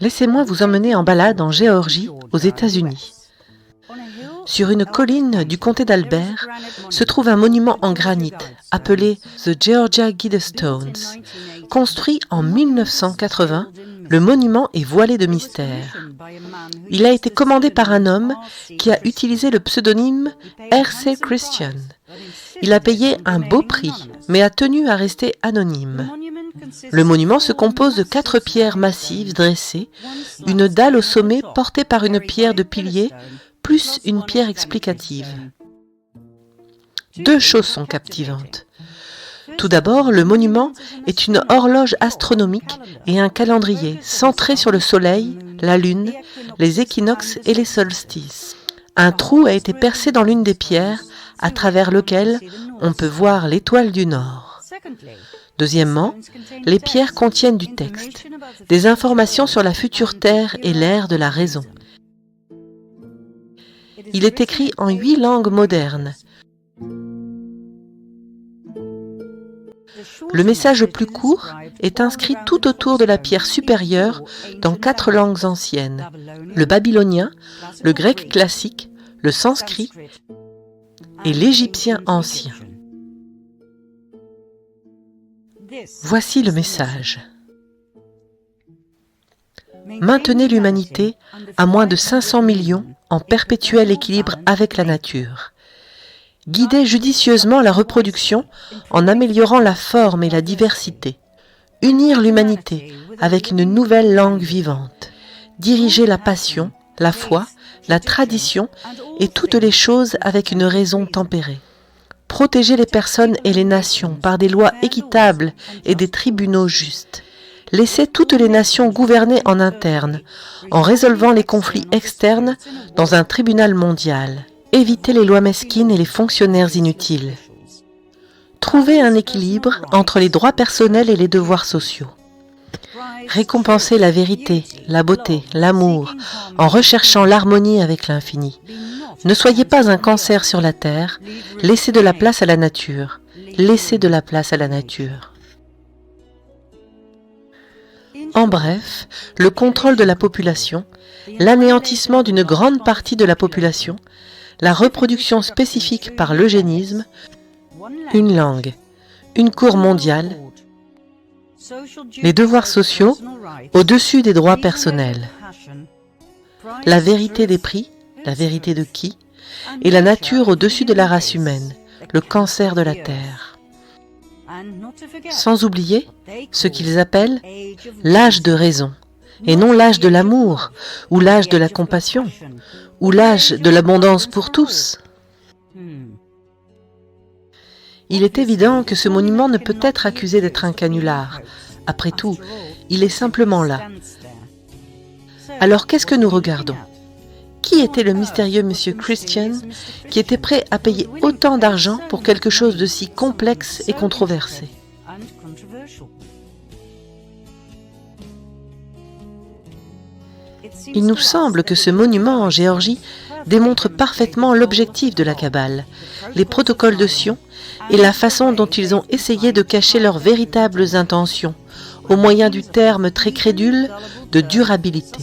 Laissez-moi vous emmener en balade en Géorgie, aux États-Unis. Sur une colline du comté d'Albert se trouve un monument en granit appelé The Georgia Guidestones. Construit en 1980, le monument est voilé de mystère. Il a été commandé par un homme qui a utilisé le pseudonyme R.C. Christian. Il a payé un beau prix, mais a tenu à rester anonyme. Le monument se compose de 4 pierres massives dressées, une dalle au sommet portée par une pierre de pilier, plus une pierre explicative. 2 choses sont captivantes. Tout d'abord, le monument est une horloge astronomique et un calendrier centré sur le soleil, la lune, les équinoxes et les solstices. Un trou a été percé dans l'une des pierres, à travers lequel on peut voir l'étoile du Nord. Deuxièmement, les pierres contiennent du texte, des informations sur la future terre et l'ère de la raison. Il est écrit en 8 langues modernes. Le message le plus court est inscrit tout autour de la pierre supérieure dans 4 langues anciennes, le babylonien, le grec classique, le sanskrit et l'égyptien ancien. Voici le message. Maintenez l'humanité à moins de 500 millions en perpétuel équilibre avec la nature. Guidez judicieusement la reproduction en améliorant la forme et la diversité. Unir l'humanité avec une nouvelle langue vivante. Diriger la passion, la foi, la tradition et toutes les choses avec une raison tempérée. Protéger les personnes et les nations par des lois équitables et des tribunaux justes. Laisser toutes les nations gouverner en interne, en résolvant les conflits externes dans un tribunal mondial. Éviter les lois mesquines et les fonctionnaires inutiles. Trouver un équilibre entre les droits personnels et les devoirs sociaux. Récompenser la vérité, la beauté, l'amour, en recherchant l'harmonie avec l'infini. Ne soyez pas un cancer sur la terre, laissez de la place à la nature. Laissez de la place à la nature. En bref, le contrôle de la population, l'anéantissement d'une grande partie de la population, la reproduction spécifique par l'eugénisme, une langue, une cour mondiale, les devoirs sociaux au-dessus des droits personnels, la vérité des prix, la vérité de qui, et la nature au-dessus de la race humaine, le cancer de la terre. Sans oublier ce qu'ils appellent l'âge de raison, et non l'âge de l'amour, ou l'âge de la compassion, ou l'âge de l'abondance pour tous. Il est évident que ce monument ne peut être accusé d'être un canular. Après tout, il est simplement là. Alors qu'est-ce que nous regardons ? Qui était le mystérieux monsieur Christian qui était prêt à payer autant d'argent pour quelque chose de si complexe et controversé ? Il nous semble que ce monument en Géorgie démontre parfaitement l'objectif de la Kabbale, les protocoles de Sion et la façon dont ils ont essayé de cacher leurs véritables intentions, au moyen du terme très crédule de durabilité.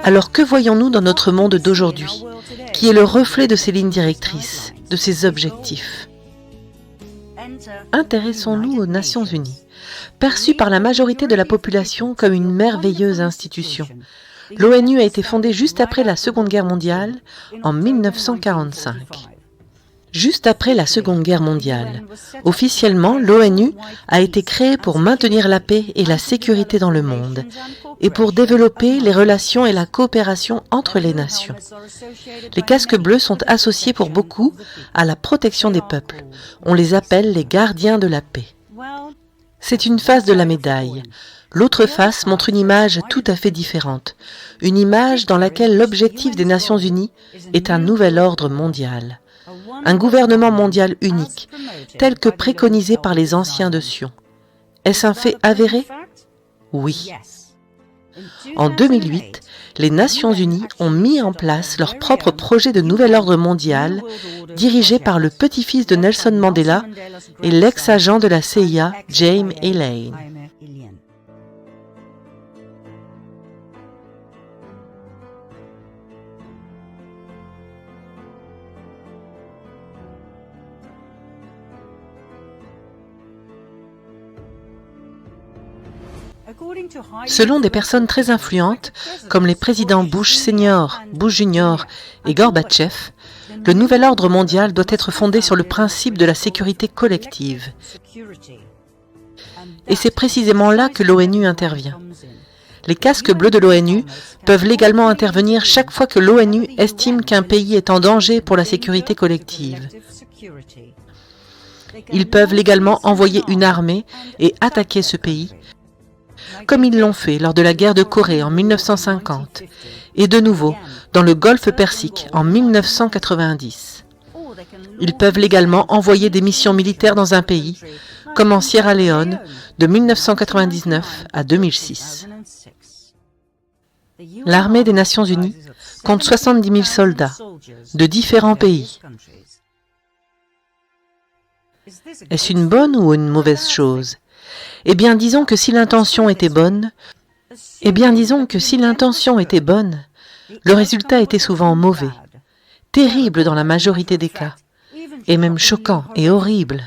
Alors que voyons-nous dans notre monde d'aujourd'hui, qui est le reflet de ces lignes directrices, de ces objectifs ? Intéressons-nous aux Nations Unies, perçues par la majorité de la population comme une merveilleuse institution. L'ONU a été fondée juste après la Seconde Guerre mondiale, en 1945. Juste après la Seconde Guerre mondiale, officiellement, l'ONU a été créée pour maintenir la paix et la sécurité dans le monde, et pour développer les relations et la coopération entre les nations. Les casques bleus sont associés pour beaucoup à la protection des peuples. On les appelle les gardiens de la paix. C'est une face de la médaille. L'autre face montre une image tout à fait différente, une image dans laquelle l'objectif des Nations Unies est un nouvel ordre mondial, un gouvernement mondial unique, tel que préconisé par les anciens de Sion. Est-ce un fait avéré? Oui. En 2008, les Nations Unies ont mis en place leur propre projet de nouvel ordre mondial, dirigé par le petit-fils de Nelson Mandela et l'ex-agent de la CIA, James Elaine. Selon des personnes très influentes, comme les présidents Bush Senior, Bush Junior et Gorbatchev, le nouvel ordre mondial doit être fondé sur le principe de la sécurité collective. Et c'est précisément là que l'ONU intervient. Les casques bleus de l'ONU peuvent légalement intervenir chaque fois que l'ONU estime qu'un pays est en danger pour la sécurité collective. Ils peuvent légalement envoyer une armée et attaquer ce pays, comme ils l'ont fait lors de la guerre de Corée en 1950, et de nouveau dans le Golfe Persique en 1990. Ils peuvent légalement envoyer des missions militaires dans un pays, comme en Sierra Leone de 1999 à 2006. L'armée des Nations Unies compte 70 000 soldats de différents pays. Est-ce une bonne ou une mauvaise chose? Eh bien, disons que si l'intention était bonne, le résultat était souvent mauvais, terrible dans la majorité des cas, et même choquant et horrible.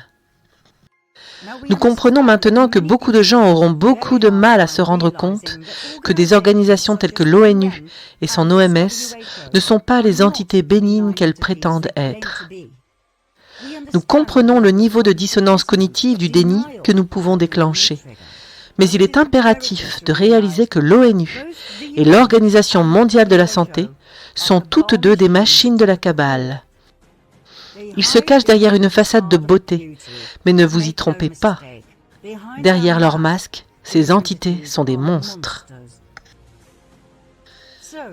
Nous comprenons maintenant que beaucoup de gens auront beaucoup de mal à se rendre compte que des organisations telles que l'ONU et son OMS ne sont pas les entités bénignes qu'elles prétendent être. Nous comprenons le niveau de dissonance cognitive du déni que nous pouvons déclencher. Mais il est impératif de réaliser que l'ONU et l'Organisation mondiale de la santé sont toutes deux des machines de la cabale. Ils se cachent derrière une façade de beauté, mais ne vous y trompez pas. Derrière leur masque, ces entités sont des monstres.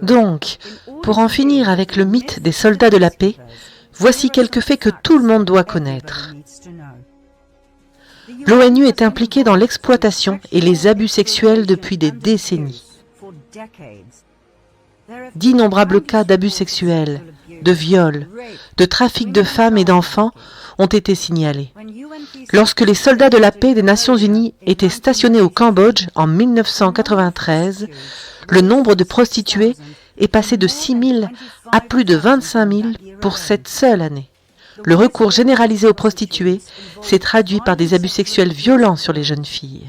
Donc, pour en finir avec le mythe des soldats de la paix, voici quelques faits que tout le monde doit connaître. L'ONU est impliquée dans l'exploitation et les abus sexuels depuis des décennies. D'innombrables cas d'abus sexuels, de viols, de trafic de femmes et d'enfants ont été signalés. Lorsque les soldats de la paix des Nations Unies étaient stationnés au Cambodge en 1993, le nombre de prostituées est passé de 6 000 à plus de 25 000 pour cette seule année. Le recours généralisé aux prostituées s'est traduit par des abus sexuels violents sur les jeunes filles.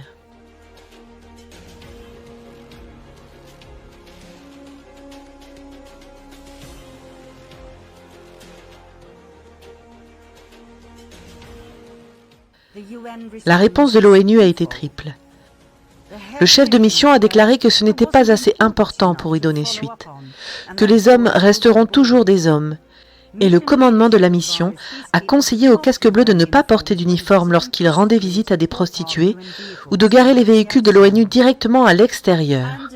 La réponse de l'ONU a été triple. Le chef de mission a déclaré que ce n'était pas assez important pour y donner suite, que les hommes resteront toujours des hommes, et le commandement de la mission a conseillé aux casques bleus de ne pas porter d'uniforme lorsqu'ils rendaient visite à des prostituées ou de garer les véhicules de l'ONU directement à l'extérieur.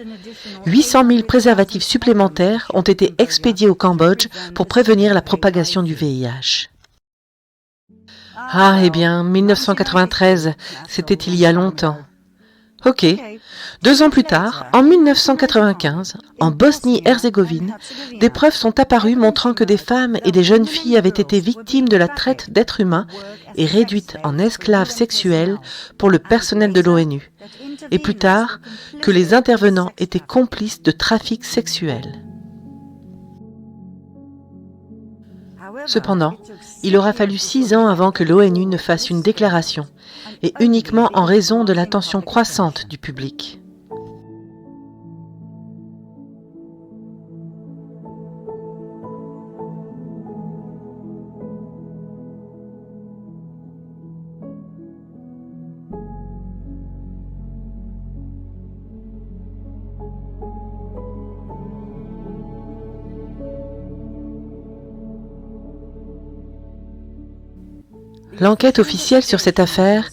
800 000 préservatifs supplémentaires ont été expédiés au Cambodge pour prévenir la propagation du VIH. Ah, eh bien, 1993, c'était il y a longtemps. Ok. 2 ans plus tard, en 1995, en Bosnie-Herzégovine, des preuves sont apparues montrant que des femmes et des jeunes filles avaient été victimes de la traite d'êtres humains et réduites en esclaves sexuels pour le personnel de l'ONU, et plus tard, que les intervenants étaient complices de trafic sexuel. Cependant, il aura fallu 6 ans avant que l'ONU ne fasse une déclaration, et uniquement en raison de l'attention croissante du public. L'enquête officielle sur cette affaire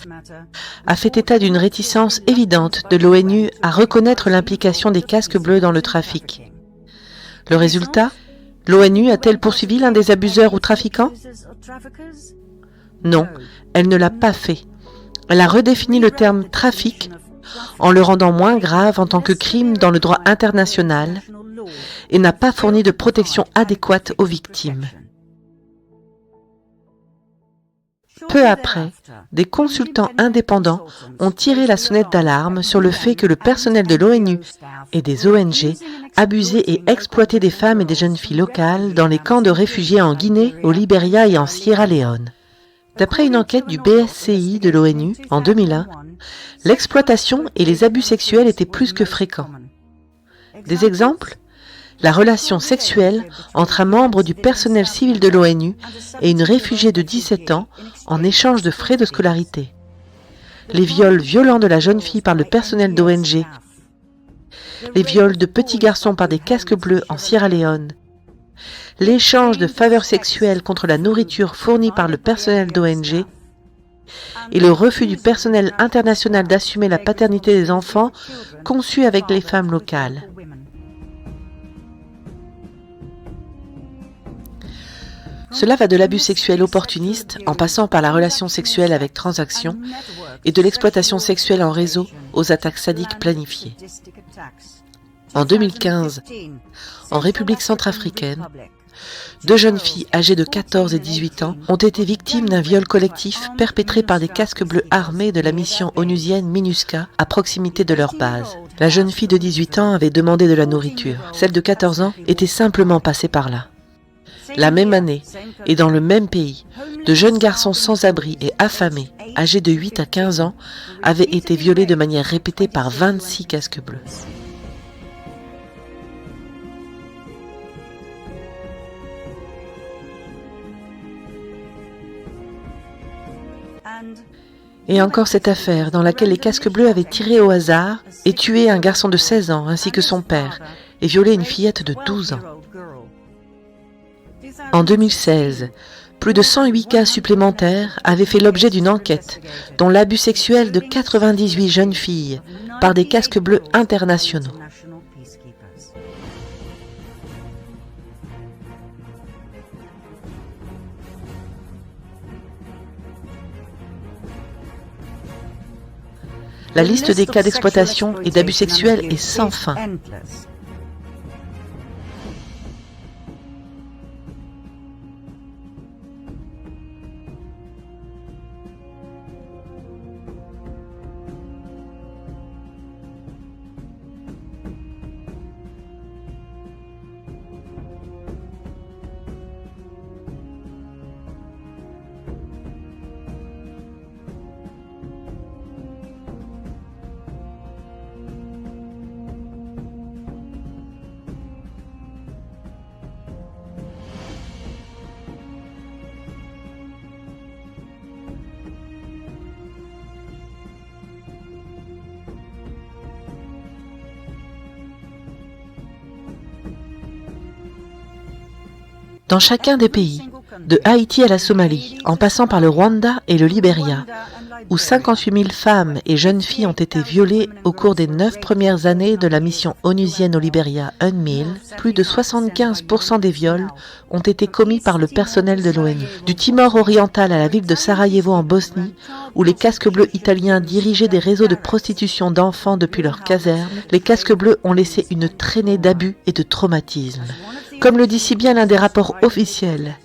a fait état d'une réticence évidente de l'ONU à reconnaître l'implication des casques bleus dans le trafic. Le résultat, l'ONU a-t-elle poursuivi l'un des abuseurs ou trafiquants? Non, elle ne l'a pas fait. Elle a redéfini le terme « trafic » en le rendant moins grave en tant que crime dans le droit international et n'a pas fourni de protection adéquate aux victimes. Peu après, des consultants indépendants ont tiré la sonnette d'alarme sur le fait que le personnel de l'ONU et des ONG abusait et exploitait des femmes et des jeunes filles locales dans les camps de réfugiés en Guinée, au Libéria et en Sierra Leone. D'après une enquête du BSCI de l'ONU en 2001, l'exploitation et les abus sexuels étaient plus que fréquents. Des exemples ? La relation sexuelle entre un membre du personnel civil de l'ONU et une réfugiée de 17 ans en échange de frais de scolarité. Les viols violents de la jeune fille par le personnel d'ONG. Les viols de petits garçons par des casques bleus en Sierra Leone. L'échange de faveurs sexuelles contre la nourriture fournie par le personnel d'ONG. Et le refus du personnel international d'assumer la paternité des enfants conçus avec les femmes locales. Cela va de l'abus sexuel opportuniste, en passant par la relation sexuelle avec transaction, et de l'exploitation sexuelle en réseau aux attaques sadiques planifiées. En 2015, en République centrafricaine, 2 jeunes filles âgées de 14 et 18 ans ont été victimes d'un viol collectif perpétré par des casques bleus armés de la mission onusienne MINUSCA à proximité de leur base. La jeune fille de 18 ans avait demandé de la nourriture. Celle de 14 ans était simplement passée par là. La même année, et dans le même pays, de jeunes garçons sans abri et affamés, âgés de 8 à 15 ans, avaient été violés de manière répétée par 26 casques bleus. Et encore cette affaire dans laquelle les casques bleus avaient tiré au hasard et tué un garçon de 16 ans ainsi que son père et violé une fillette de 12 ans. En 2016, plus de 108 cas supplémentaires avaient fait l'objet d'une enquête, dont l'abus sexuel de 98 jeunes filles par des casques bleus internationaux. La liste des cas d'exploitation et d'abus sexuels est sans fin. Dans chacun des pays, de Haïti à la Somalie, en passant par le Rwanda et le Libéria, où 58 000 femmes et jeunes filles ont été violées au cours des 9 premières années de la mission onusienne au Libéria UNMIL, plus de 75% des viols ont été commis par le personnel de l'ONU. Du Timor oriental à la ville de Sarajevo en Bosnie, où les casques bleus italiens dirigeaient des réseaux de prostitution d'enfants depuis leurs casernes, les casques bleus ont laissé une traînée d'abus et de traumatismes. Comme le dit si bien l'un des rapports officiels,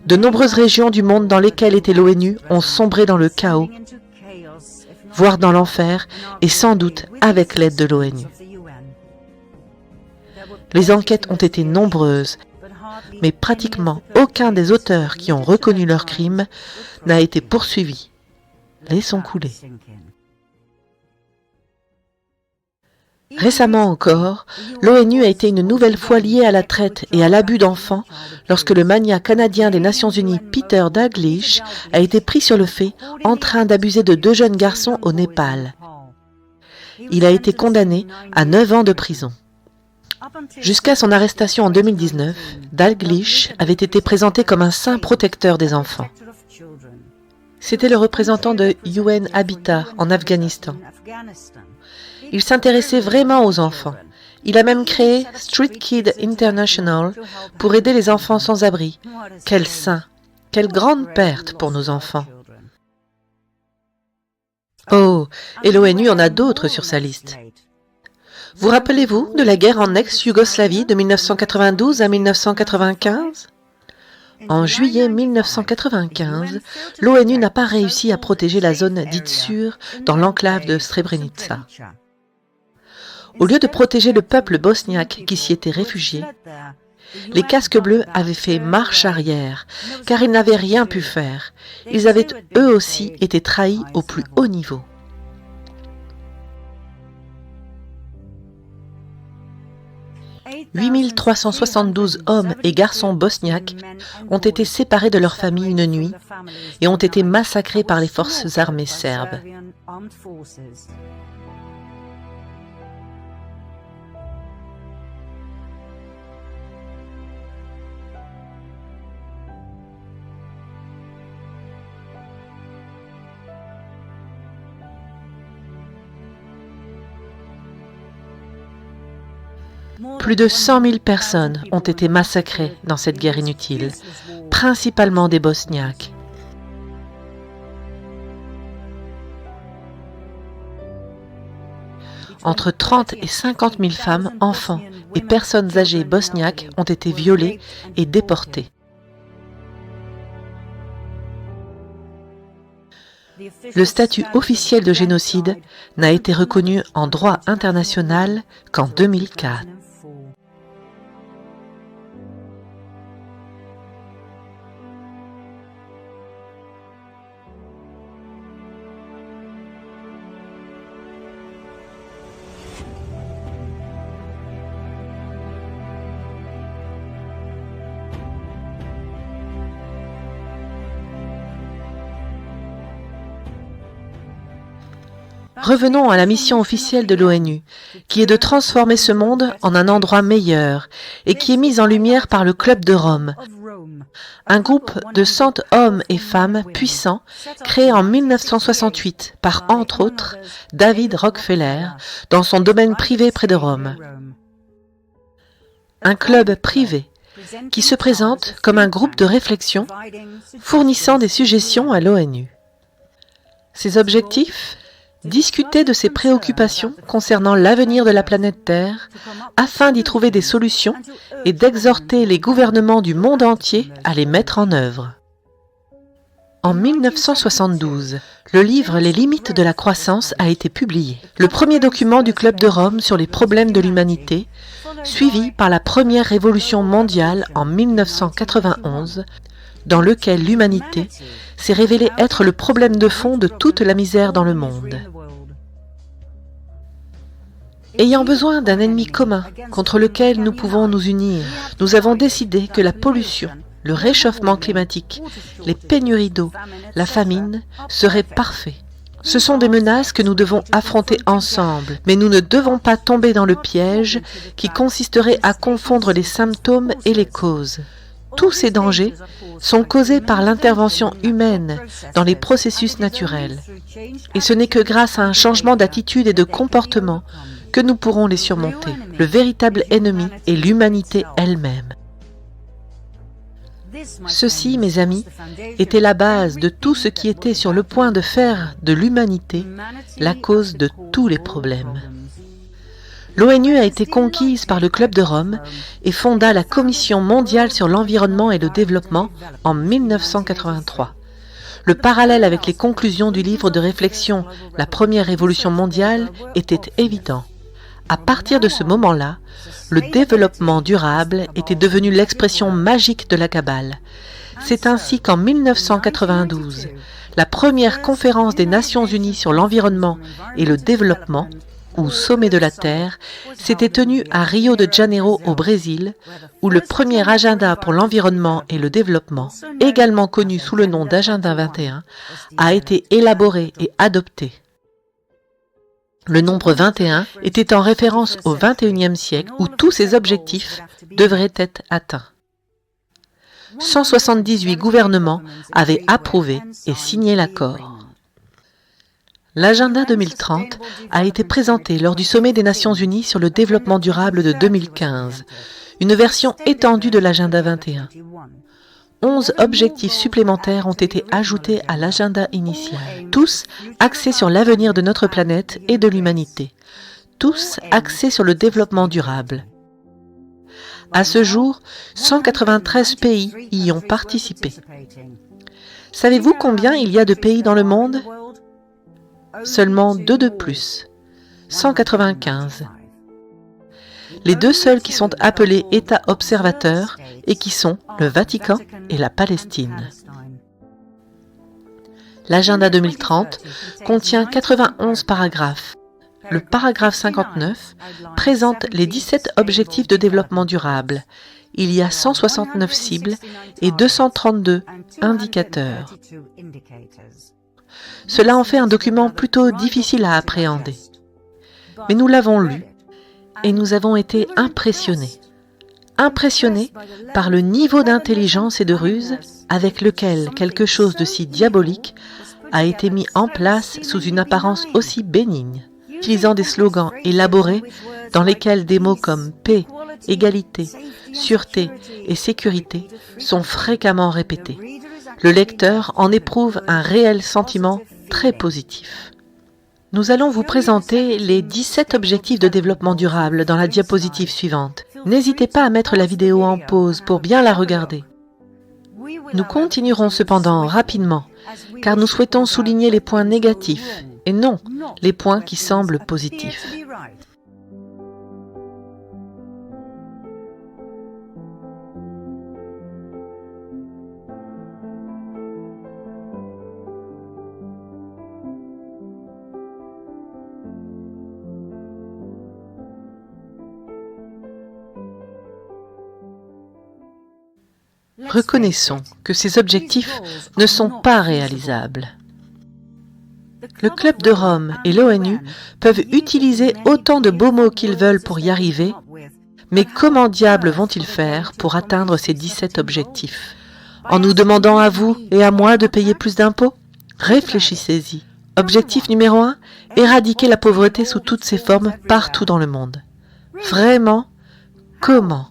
de nombreuses régions du monde dans lesquelles était l'ONU ont sombré dans le chaos, voire dans l'enfer, et sans doute avec l'aide de l'ONU. Les enquêtes ont été nombreuses, mais pratiquement aucun des auteurs qui ont reconnu leurs crimes n'a été poursuivi. Laissons couler. Récemment encore, l'ONU a été une nouvelle fois liée à la traite et à l'abus d'enfants lorsque le magnat canadien des Nations Unies Peter Dalglish a été pris sur le fait en train d'abuser de 2 jeunes garçons au Népal. Il a été condamné à 9 ans de prison. Jusqu'à son arrestation en 2019, Dalglish avait été présenté comme un saint protecteur des enfants. C'était le représentant de UN Habitat en Afghanistan. Il s'intéressait vraiment aux enfants. Il a même créé Street Kid International pour aider les enfants sans abri. Quel saint! Quelle grande perte pour nos enfants! Oh, et l'ONU en a d'autres sur sa liste. Vous rappelez-vous de la guerre en ex-Yougoslavie de 1992 à 1995 ? En juillet 1995, l'ONU n'a pas réussi à protéger la zone dite sûre dans l'enclave de Srebrenica. Au lieu de protéger le peuple bosniaque qui s'y était réfugié, les casques bleus avaient fait marche arrière, car ils n'avaient rien pu faire. Ils avaient eux aussi été trahis au plus haut niveau. « 8372 hommes et garçons bosniaques ont été séparés de leur famille une nuit et ont été massacrés par les forces armées serbes. Plus de 100 000 personnes ont été massacrées dans cette guerre inutile, principalement des Bosniaques. Entre 30 et 50 000 femmes, enfants et personnes âgées bosniaques ont été violées et déportées. Le statut officiel de génocide n'a été reconnu en droit international qu'en 2004. Revenons à la mission officielle de l'ONU, qui est de transformer ce monde en un endroit meilleur et qui est mise en lumière par le Club de Rome, un groupe de 100 hommes et femmes puissants créé en 1968 par, entre autres, David Rockefeller dans son domaine privé près de Rome. Un club privé qui se présente comme un groupe de réflexion fournissant des suggestions à l'ONU. Ses objectifs ? Discuter de ses préoccupations concernant l'avenir de la planète Terre afin d'y trouver des solutions et d'exhorter les gouvernements du monde entier à les mettre en œuvre. En 1972, le livre Les limites de la croissance a été publié, le premier document du Club de Rome sur les problèmes de l'humanité, suivi par la première révolution mondiale en 1991, dans lequel l'humanité s'est révélée être le problème de fond de toute la misère dans le monde. Ayant besoin d'un ennemi commun contre lequel nous pouvons nous unir, nous avons décidé que la pollution, le réchauffement climatique, les pénuries d'eau, la famine seraient parfaits. Ce sont des menaces que nous devons affronter ensemble, mais nous ne devons pas tomber dans le piège qui consisterait à confondre les symptômes et les causes. Tous ces dangers sont causés par l'intervention humaine dans les processus naturels. Et ce n'est que grâce à un changement d'attitude et de comportement que nous pourrons les surmonter. Le véritable ennemi est l'humanité elle-même. Ceci, mes amis, était la base de tout ce qui était sur le point de faire de l'humanité la cause de tous les problèmes. L'ONU a été conquise par le Club de Rome et fonda la Commission mondiale sur l'environnement et le développement en 1983. Le parallèle avec les conclusions du livre de réflexion « La première révolution mondiale » était évident. À partir de ce moment-là, le développement durable était devenu l'expression magique de la Kabbale. C'est ainsi qu'en 1992, la première conférence des Nations Unies sur l'environnement et le développement, ou sommet de la Terre, s'était tenue à Rio de Janeiro au Brésil, où le premier agenda pour l'environnement et le développement, également connu sous le nom d'Agenda 21, a été élaboré et adopté. Le nombre 21 était en référence au XXIe siècle où tous ces objectifs devraient être atteints. 178 gouvernements avaient approuvé et signé l'accord. L'agenda 2030 a été présenté lors du sommet des Nations Unies sur le développement durable de 2015, une version étendue de l'agenda 21. 11 objectifs supplémentaires ont été ajoutés à l'agenda initial, tous axés sur l'avenir de notre planète et de l'humanité, tous axés sur le développement durable. À ce jour, 193 pays y ont participé. Savez-vous combien il y a de pays dans le monde? Seulement 2 de plus, 195. Les 2 seuls qui sont appelés États observateurs et qui sont le Vatican et la Palestine. L'agenda 2030 contient 91 paragraphes. Le paragraphe 59 présente les 17 objectifs de développement durable. Il y a 169 cibles et 232 indicateurs. Cela en fait un document plutôt difficile à appréhender. Mais nous l'avons lu et nous avons été impressionnés. Impressionnés par le niveau d'intelligence et de ruse avec lequel quelque chose de si diabolique a été mis en place sous une apparence aussi bénigne, utilisant des slogans élaborés dans lesquels des mots comme paix, égalité, sûreté et sécurité sont fréquemment répétés. Le lecteur en éprouve un réel sentiment très positif. Nous allons vous présenter les 17 objectifs de développement durable dans la diapositive suivante. N'hésitez pas à mettre la vidéo en pause pour bien la regarder. Nous continuerons cependant rapidement, car nous souhaitons souligner les points négatifs et non les points qui semblent positifs. Reconnaissons que ces objectifs ne sont pas réalisables. Le Club de Rome et l'ONU peuvent utiliser autant de beaux mots qu'ils veulent pour y arriver, mais comment diable vont-ils faire pour atteindre ces 17 objectifs? En nous demandant à vous et à moi de payer plus d'impôts? Réfléchissez-y. Objectif numéro 1, éradiquer la pauvreté sous toutes ses formes partout dans le monde. Vraiment, comment?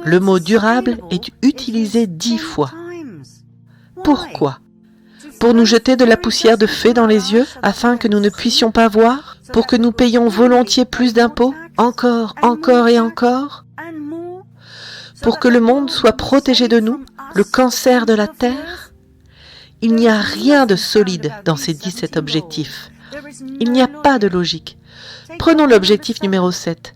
Le mot durable est utilisé 10 fois. Pourquoi? Pour nous jeter de la poussière de fée dans les yeux afin que nous ne puissions pas voir? Pour que nous payions volontiers plus d'impôts? Encore, encore et encore? Pour que le monde soit protégé de nous, le cancer de la Terre? Il n'y a rien de solide dans ces 17 objectifs. Il n'y a pas de logique. Prenons l'objectif numéro 7.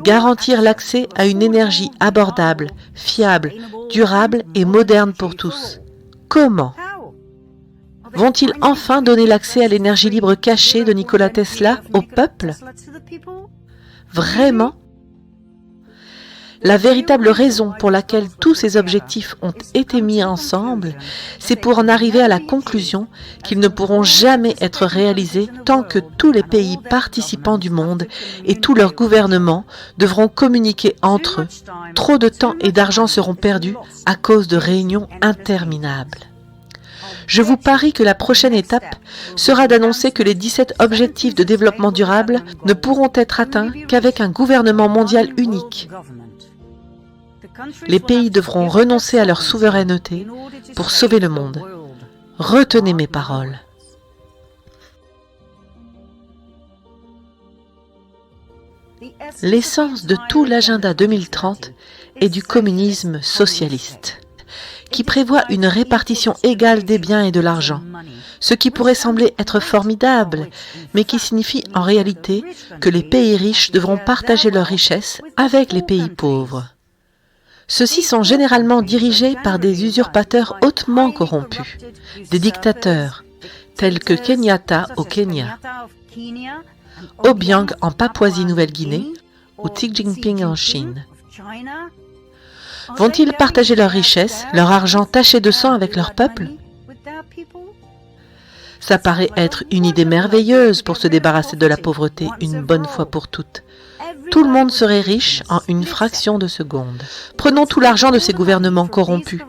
Garantir l'accès à une énergie abordable, fiable, durable et moderne pour tous. Comment? Vont-ils enfin donner l'accès à l'énergie libre cachée de Nikola Tesla au peuple? Vraiment? La véritable raison pour laquelle tous ces objectifs ont été mis ensemble, c'est pour en arriver à la conclusion qu'ils ne pourront jamais être réalisés tant que tous les pays participants du monde et tous leurs gouvernements devront communiquer entre eux. Trop de temps et d'argent seront perdus à cause de réunions interminables. Je vous parie que la prochaine étape sera d'annoncer que les 17 objectifs de développement durable ne pourront être atteints qu'avec un gouvernement mondial unique. Les pays devront renoncer à leur souveraineté pour sauver le monde. Retenez mes paroles. L'essence de tout l'agenda 2030 est du communisme socialiste, qui prévoit une répartition égale des biens et de l'argent, ce qui pourrait sembler être formidable, mais qui signifie en réalité que les pays riches devront partager leurs richesses avec les pays pauvres. Ceux-ci sont généralement dirigés par des usurpateurs hautement corrompus, des dictateurs, tels que Kenyatta au Kenya, Obiang en Papouasie-Nouvelle-Guinée ou Xi Jinping en Chine. Vont-ils partager leurs richesses, leur argent taché de sang avec leur peuple? Ça paraît être une idée merveilleuse pour se débarrasser de la pauvreté une bonne fois pour toutes. Tout le monde serait riche en une fraction de seconde. Prenons tout l'argent de ces gouvernements corrompus.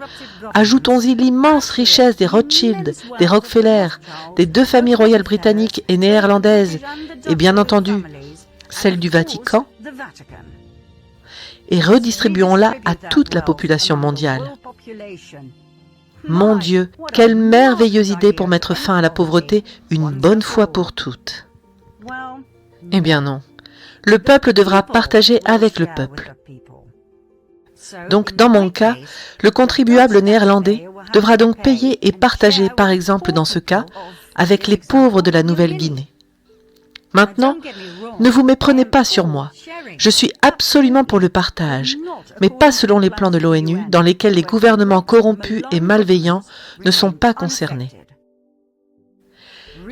Ajoutons-y l'immense richesse des Rothschild, des Rockefeller, des 2 familles royales britanniques et néerlandaises, et bien entendu, celle du Vatican, et redistribuons-la à toute la population mondiale. Mon Dieu, quelle merveilleuse idée pour mettre fin à la pauvreté une bonne fois pour toutes. Eh bien non, le peuple devra partager avec le peuple. Donc dans mon cas, le contribuable néerlandais devra donc payer et partager, par exemple dans ce cas, avec les pauvres de la Nouvelle-Guinée. Maintenant, ne vous méprenez pas sur moi. Je suis absolument pour le partage, mais pas selon les plans de l'ONU dans lesquels les gouvernements corrompus et malveillants ne sont pas concernés.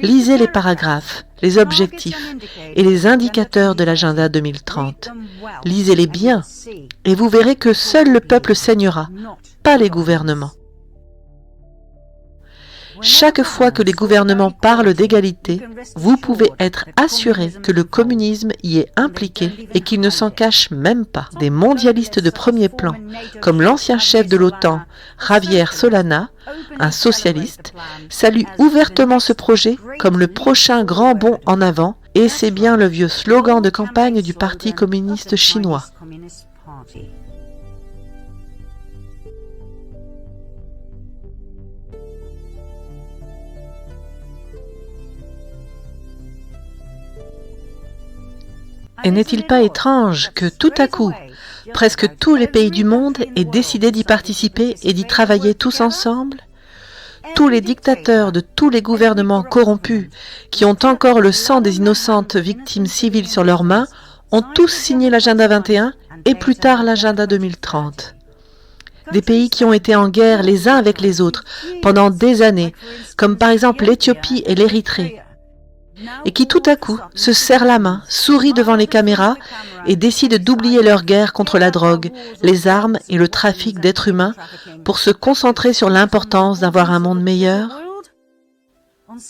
Lisez les paragraphes, les objectifs et les indicateurs de l'agenda 2030. Lisez-les bien et vous verrez que seul le peuple saignera, pas les gouvernements. Chaque fois que les gouvernements parlent d'égalité, vous pouvez être assuré que le communisme y est impliqué et qu'il ne s'en cache même pas. Des mondialistes de premier plan, comme l'ancien chef de l'OTAN, Javier Solana, un socialiste, saluent ouvertement ce projet comme le prochain grand bond en avant, et c'est bien le vieux slogan de campagne du Parti communiste chinois. Et n'est-il pas étrange que tout à coup, presque tous les pays du monde aient décidé d'y participer et d'y travailler tous ensemble? Tous les dictateurs de tous les gouvernements corrompus qui ont encore le sang des innocentes victimes civiles sur leurs mains ont tous signé l'agenda 21 et plus tard l'agenda 2030. Des pays qui ont été en guerre les uns avec les autres pendant des années, comme par exemple l'Éthiopie et l'Érythrée, et qui tout à coup se serrent la main, sourient devant les caméras et décident d'oublier leur guerre contre la drogue, les armes et le trafic d'êtres humains pour se concentrer sur l'importance d'avoir un monde meilleur.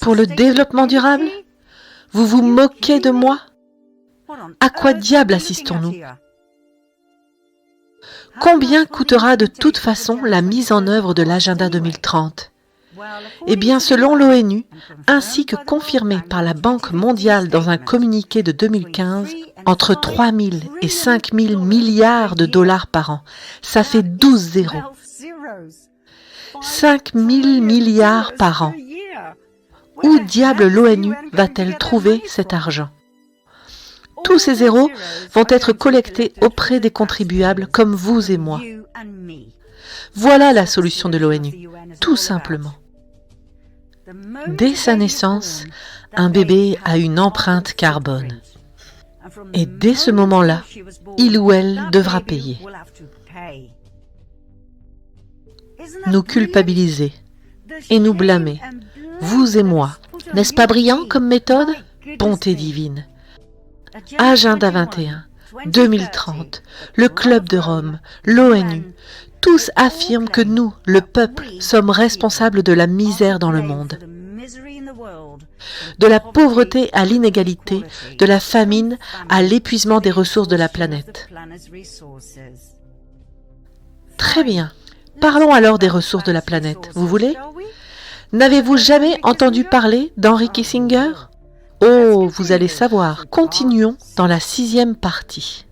Pour le développement durable? Vous vous moquez de moi? À quoi diable assistons-nous? Combien coûtera de toute façon la mise en œuvre de l'agenda 2030? Eh bien, selon l'ONU, ainsi que confirmé par la Banque mondiale dans un communiqué de 2015, entre 3 000 et 5 000 milliards de dollars par an. Ça fait 12 zéros. 5 000 milliards par an. Où diable l'ONU va-t-elle trouver cet argent? Tous ces zéros vont être collectés auprès des contribuables comme vous et moi. Voilà la solution de l'ONU, tout simplement. Dès sa naissance, un bébé a une empreinte carbone. Et dès ce moment-là, il ou elle devra payer. Nous culpabiliser et nous blâmer, vous et moi. N'est-ce pas brillant comme méthode? Bonté divine. Agenda 21, 2030, le Club de Rome, l'ONU, tous affirment que nous, le peuple, sommes responsables de la misère dans le monde, de la pauvreté à l'inégalité, de la famine à l'épuisement des ressources de la planète. Très bien. Parlons alors des ressources de la planète, vous voulez? N'avez-vous jamais entendu parler d'Henry Kissinger? Oh, vous allez savoir. Continuons dans la 6e partie.